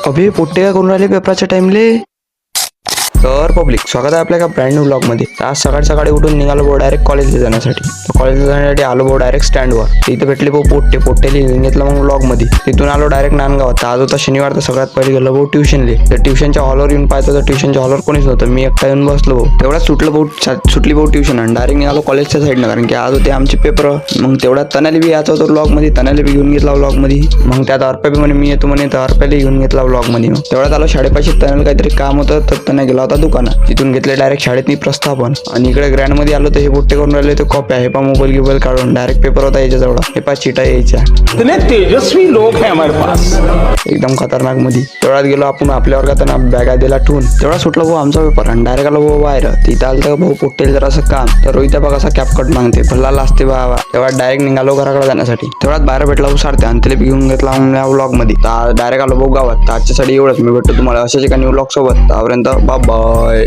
अभि पोट्टे काय करून राहिले पेपराच्या टाइमले. तर पब्लिक स्वागत आहे आपल्या एका ब्रँड न्यू ब्लॉग मध्ये. आज सकाळी सकाळी उठून निघालो भाऊ डायरेक्ट कॉलेजला जाण्यासाठी. कॉलेजला जाण्यासाठी आलो भाऊ डायरेक्ट स्टँडवर. इथे भेटले भाऊ पोट्टेला घेऊन घेतलं मग ब्लॉग मध्ये. तिथून आलो डायरेक्ट नांदगावात. आज होता शनिवार, तर सगळ्यात पहिले गेलो भाऊ ट्युशनले. तर ट्युशनच्या हॉलवर येऊन पाहतो तर ट्युशनच्या हॉलवर कोणीच नव्हतं. मी एकटा येऊन बसलो भाऊ. तेवढ्यात सुटली भाऊ ट्युशन आणि डायरेक्ट निघालो कॉलेजच्या साईडनं, कारण की आज होते आमचे पेपर. मग तेवढ्यात तनाली बी यायचं होतं ब्लॉग मध्ये. तनाली बी घेऊन घेतला ब्लॉग मध्ये. मग त्यात अर्प्या बी म्हणे मी येतो म्हणे, तर अर्प्याला घेऊन घेतला ब्लॉग मध्ये. मग तेवढ्यात आलो शाळेपाशी. तनाला काहीतरी काम होतं तर तना गेला होता दुकानात. तिथून घेतले डायरेक्ट शाळेतनी प्रस्थापन. आणि इकडे ग्रँड मध्ये आलो तर हे पोट्टे करून राहिले ते कॉप्या. हे पा मोबाईल काढून डायरेक्ट पेपर होता याच्याजवळ. हे पा चिटा यायच्या. इतने तेजस्वी लोग हैं हमारे पास, एकदम खतरनाक मध्ये. तेवढ्यात गेलो आपण आपल्यावर का त्यांना बॅगा दिला ठेवून. तेवढा सुटला भाऊ आमचा पेपर आणि डायरेक्ट आलो भाऊ बाहेर. तिथं आलं तर भाऊ पोट्टेल जरा असं काम. तर रोहित बघा असा कॅपकट मागते, भल्ला लाजते बाबा. तेव्हा डायरेक्ट निघालो घराकडे जाण्यासाठी. तेवढ्यात बाहेर भेटला भाऊ सारते आणि त्याला घेऊन घेतला ब्लॉग मध्ये. डायरेक्ट आलो भाऊ गावात. आजच्यासाठी एवढंच. मी भेटतो तुम्हाला अशाच एका न्यू ब्लॉग सोबत. त्यापर्यंत बाय.